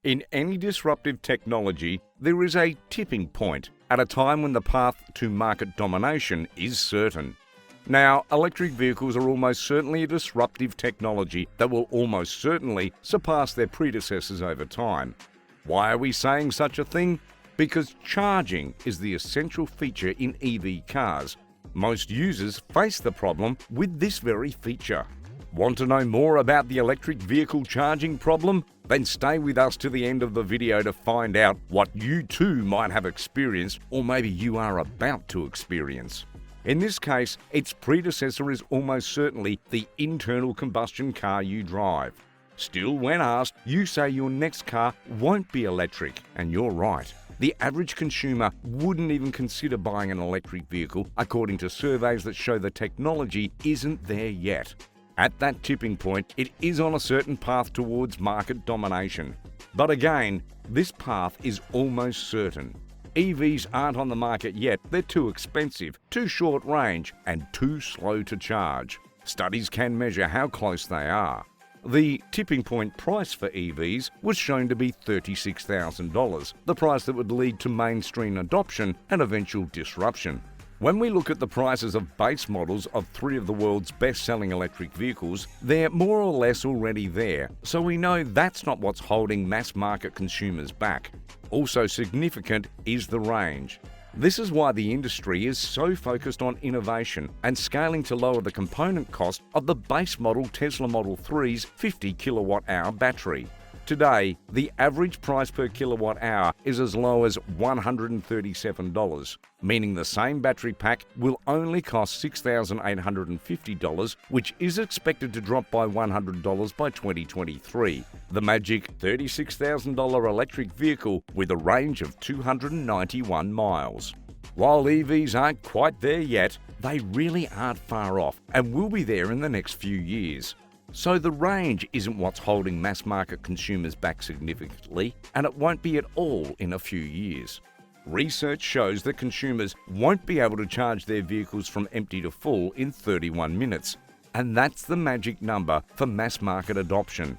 In any disruptive technology, there is a tipping point at a time when the path to market domination is certain. Now, electric vehicles are almost certainly a disruptive technology that will almost certainly surpass their predecessors over time. Why are we saying such a thing? Because charging is the essential feature in EV cars. Most users face the problem with this very feature. Want to know more about the electric vehicle charging problem? Then stay with us to the end of the video to find out what you too might have experienced, or maybe you are about to experience. In this case, its predecessor is almost certainly the internal combustion car you drive. Still, when asked, you say your next car won't be electric, and you're right. The average consumer wouldn't even consider buying an electric vehicle, according to surveys that show the technology isn't there yet. At that tipping point, it is on a certain path towards market domination. But again, this path is almost certain. EVs aren't on the market yet. They're too expensive, too short range, and too slow to charge. Studies can measure how close they are. The tipping point price for EVs was shown to be $36,000, the price that would lead to mainstream adoption and eventual disruption. When we look at the prices of base models of 3 of the world's best-selling electric vehicles, they're more or less already there, so we know that's not what's holding mass-market consumers back. Also significant is the range. This is why the industry is so focused on innovation and scaling to lower the component cost of the base model Tesla Model 3's 50 kilowatt-hour battery. Today, the average price per kilowatt-hour is as low as $137, meaning the same battery pack will only cost $6,850, which is expected to drop by $100 by 2023. The magic $36,000 electric vehicle with a range of 291 miles. While EVs aren't quite there yet, they really aren't far off and will be there in the next few years. So the range isn't what's holding mass-market consumers back significantly, and it won't be at all in a few years. Research shows that consumers won't be able to charge their vehicles from empty to full in 31 minutes, and that's the magic number for mass-market adoption.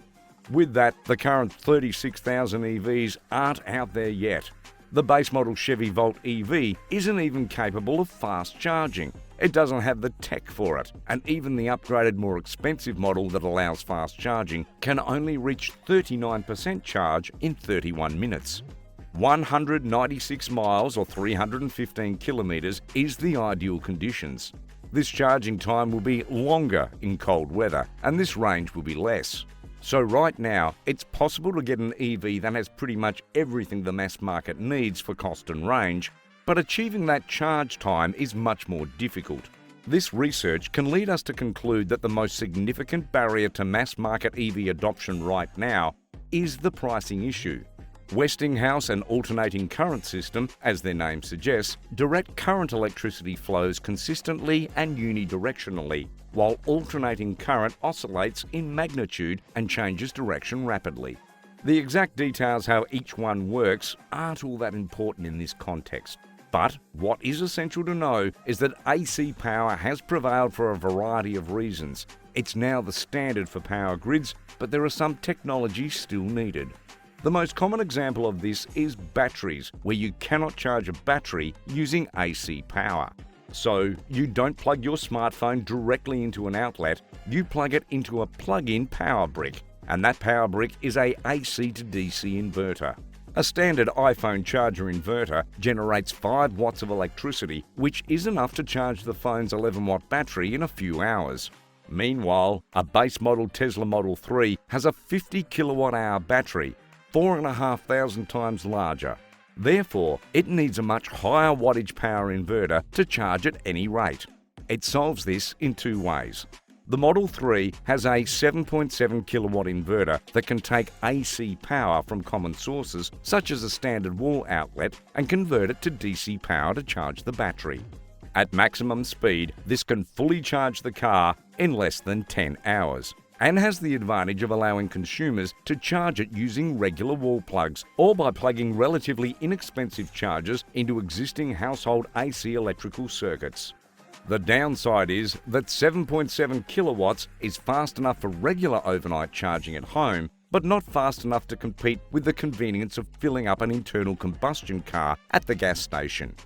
With that, the current 36,000 EVs aren't out there yet. The base model Chevy Volt EV isn't even capable of fast charging. It doesn't have the tech for it, and even the upgraded, more expensive model that allows fast charging can only reach 39% charge in 31 minutes. 196 miles or 315 kilometers is the ideal conditions. This charging time will be longer in cold weather, and this range will be less. So right now, it's possible to get an EV that has pretty much everything the mass market needs for cost and range, but achieving that charge time is much more difficult. This research can lead us to conclude that the most significant barrier to mass market EV adoption right now is the pricing issue. Westinghouse and alternating current system, as their name suggests, direct current electricity flows consistently and unidirectionally, while alternating current oscillates in magnitude and changes direction rapidly. The exact details how each one works aren't all that important in this context. But what is essential to know is that AC power has prevailed for a variety of reasons. It's now the standard for power grids, but there are some technologies still needed. The most common example of this is batteries, where you cannot charge a battery using AC power. So you don't plug your smartphone directly into an outlet, you plug it into a plug-in power brick, and that power brick is a AC to DC inverter. A standard iPhone charger inverter generates 5 watts of electricity, which is enough to charge the phone's 11-watt battery in a few hours. Meanwhile, a base model Tesla Model 3 has a 50 kilowatt-hour battery, 4,500 times larger. Therefore, it needs a much higher wattage power inverter to charge at any rate. It solves this in 2 ways. The Model 3 has a 7.7 kilowatt inverter that can take AC power from common sources such as a standard wall outlet and convert it to DC power to charge the battery. At maximum speed, this can fully charge the car in less than 10 hours and has the advantage of allowing consumers to charge it using regular wall plugs or by plugging relatively inexpensive chargers into existing household AC electrical circuits. The downside is that 7.7 kilowatts is fast enough for regular overnight charging at home, but not fast enough to compete with the convenience of filling up an internal combustion car at the gas station.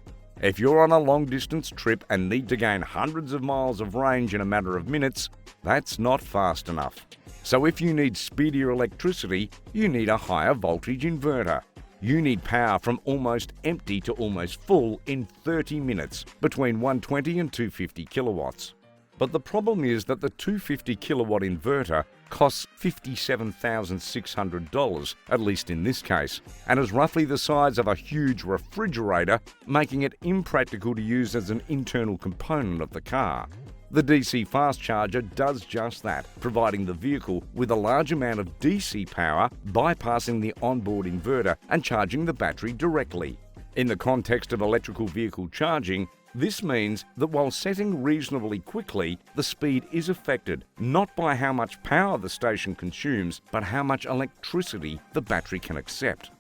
If you're on a long-distance trip and need to gain hundreds of miles of range in a matter of minutes, that's not fast enough. So if you need speedier electricity, you need a higher voltage inverter. You need power from almost empty to almost full in 30 minutes, between 120 and 250 kilowatts. But the problem is that the 250 kilowatt inverter costs $57,600, at least in this case, and is roughly the size of a huge refrigerator, making it impractical to use as an internal component of the car. The DC fast charger does just that, providing the vehicle with a large amount of DC power, bypassing the onboard inverter and charging the battery directly. In the context of electrical vehicle charging, this means that while setting reasonably quickly, the speed is affected not by how much power the station consumes, but how much electricity the battery can accept.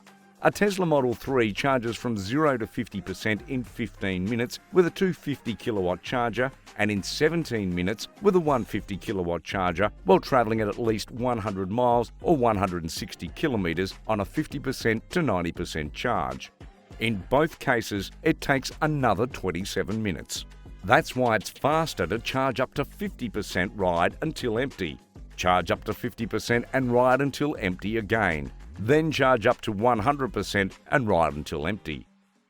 A Tesla Model 3 charges from 0 to 50% in 15 minutes with a 250 kilowatt charger and in 17 minutes with a 150 kilowatt charger while travelling at least 100 miles or 160 kilometres on a 50% to 90% charge. In both cases, it takes another 27 minutes. That's why it's faster to charge up to 50% ride until empty, charge up to 50% and ride until empty again, then charge up to 100% and ride until empty.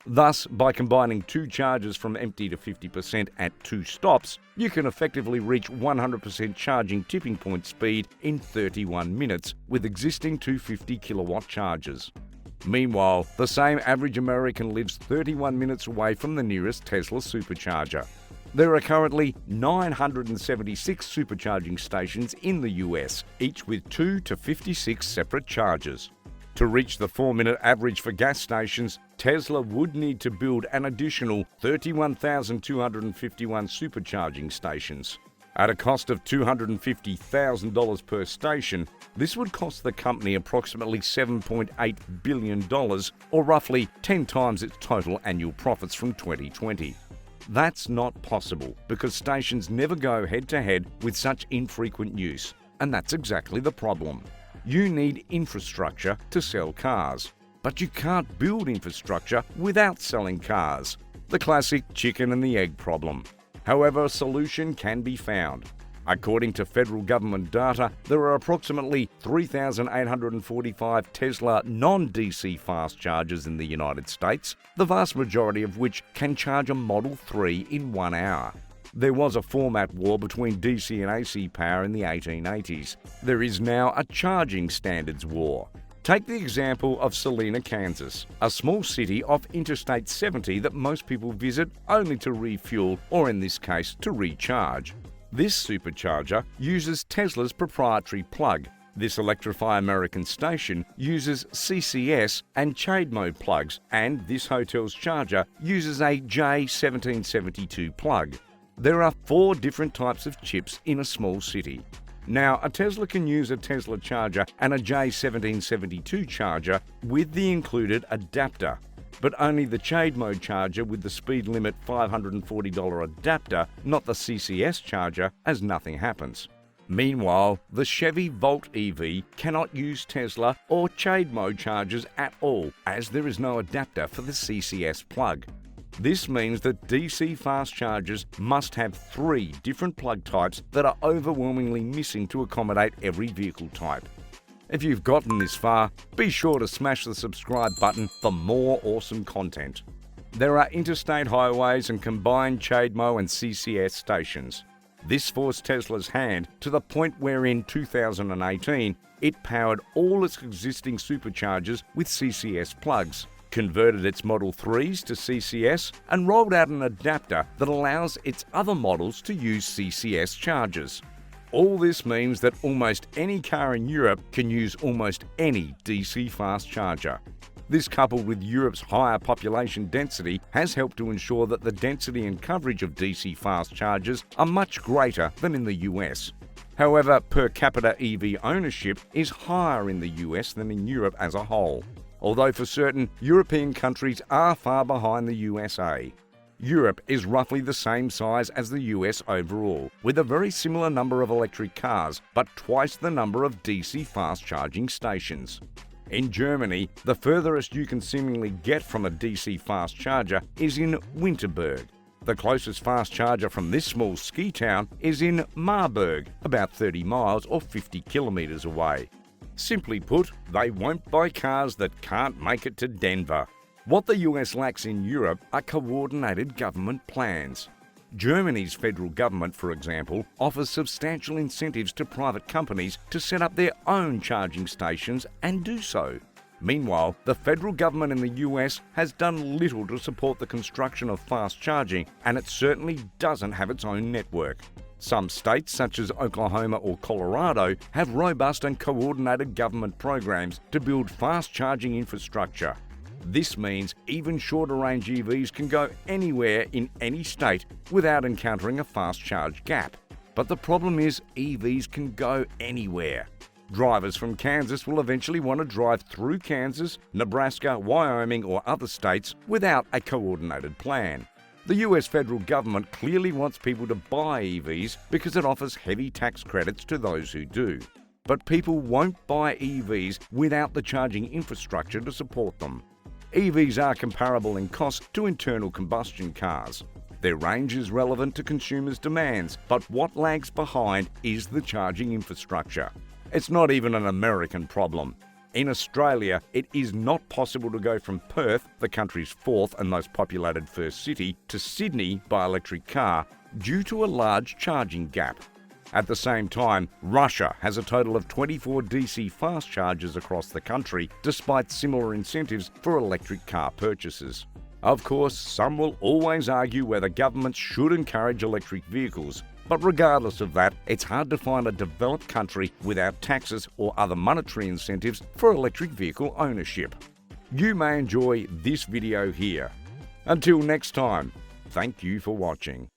Thus, by combining two charges from empty to 50% at 2 stops, you can effectively reach 100% charging tipping point speed in 31 minutes with existing 250 kilowatt chargers. Meanwhile, the same average American lives 31 minutes away from the nearest Tesla supercharger. There are currently 976 supercharging stations in the US, each with 2 to 56 separate chargers. To reach the 4-minute average for gas stations, Tesla would need to build an additional 31,251 supercharging stations. At a cost of $250,000 per station, this would cost the company approximately $7.8 billion, or roughly 10 times its total annual profits from 2020. That's not possible because stations never go head-to-head with such infrequent use, and that's exactly the problem. You need infrastructure to sell cars, but you can't build infrastructure without selling cars. The classic chicken and the egg problem. However, a solution can be found. According to federal government data, there are approximately 3,845 Tesla non-DC fast chargers in the United States, the vast majority of which can charge a Model 3 in 1 hour. There was a format war between DC and AC power in the 1880s. There is now a charging standards war. Take the example of Salina, Kansas, a small city off Interstate 70 that most people visit only to refuel, or in this case, to recharge. This supercharger uses Tesla's proprietary plug. This Electrify American station uses CCS and CHAdeMO plugs, and this hotel's charger uses a J1772 plug. There are 4 different types of chips in a small city. Now, a Tesla can use a Tesla charger and a J1772 charger with the included adapter, but only the CHAdeMO charger with the speed limit $540 adapter, not the CCS charger, as nothing happens. Meanwhile, the Chevy Volt EV cannot use Tesla or CHAdeMO chargers at all, as there is no adapter for the CCS plug. This means that DC fast chargers must have 3 different plug types that are overwhelmingly missing to accommodate every vehicle type. If you've gotten this far, be sure to smash the subscribe button for more awesome content. There are interstate highways and combined CHAdeMO and CCS stations. This forced Tesla's hand to the point where in 2018 it powered all its existing superchargers with CCS plugs, converted its Model 3s to CCS, and rolled out an adapter that allows its other models to use CCS chargers. All this means that almost any car in Europe can use almost any DC fast charger. This, coupled with Europe's higher population density, has helped to ensure that the density and coverage of DC fast chargers are much greater than in the US. However, per capita EV ownership is higher in the US than in Europe as a whole, although for certain European countries are far behind the USA. Europe is roughly the same size as the US overall, with a very similar number of electric cars, but twice the number of DC fast charging stations. In Germany, the furthest you can seemingly get from a DC fast charger is in Winterberg. The closest fast charger from this small ski town is in Marburg, about 30 miles or 50 kilometres away. Simply put, they won't buy cars that can't make it to Denver. What the US lacks in Europe are coordinated government plans. Germany's federal government, for example, offers substantial incentives to private companies to set up their own charging stations and do so. Meanwhile, the federal government in the US has done little to support the construction of fast charging, and it certainly doesn't have its own network. Some states, such as Oklahoma or Colorado, have robust and coordinated government programs to build fast charging infrastructure. This means even shorter-range EVs can go anywhere in any state without encountering a fast charge gap. But the problem is EVs can go anywhere. Drivers from Kansas will eventually want to drive through Kansas, Nebraska, Wyoming or other states without a coordinated plan. The US federal government clearly wants people to buy EVs because it offers heavy tax credits to those who do. But people won't buy EVs without the charging infrastructure to support them. EVs are comparable in cost to internal combustion cars. Their range is relevant to consumers' demands, but what lags behind is the charging infrastructure. It's not even an American problem. In Australia, it is not possible to go from Perth, the country's fourth and most populated first city, to Sydney by electric car due to a large charging gap. At the same time, Russia has a total of 24 DC fast chargers across the country, despite similar incentives for electric car purchases. Of course, some will always argue whether governments should encourage electric vehicles, but regardless of that, it's hard to find a developed country without taxes or other monetary incentives for electric vehicle ownership. You may enjoy this video here. Until next time, thank you for watching.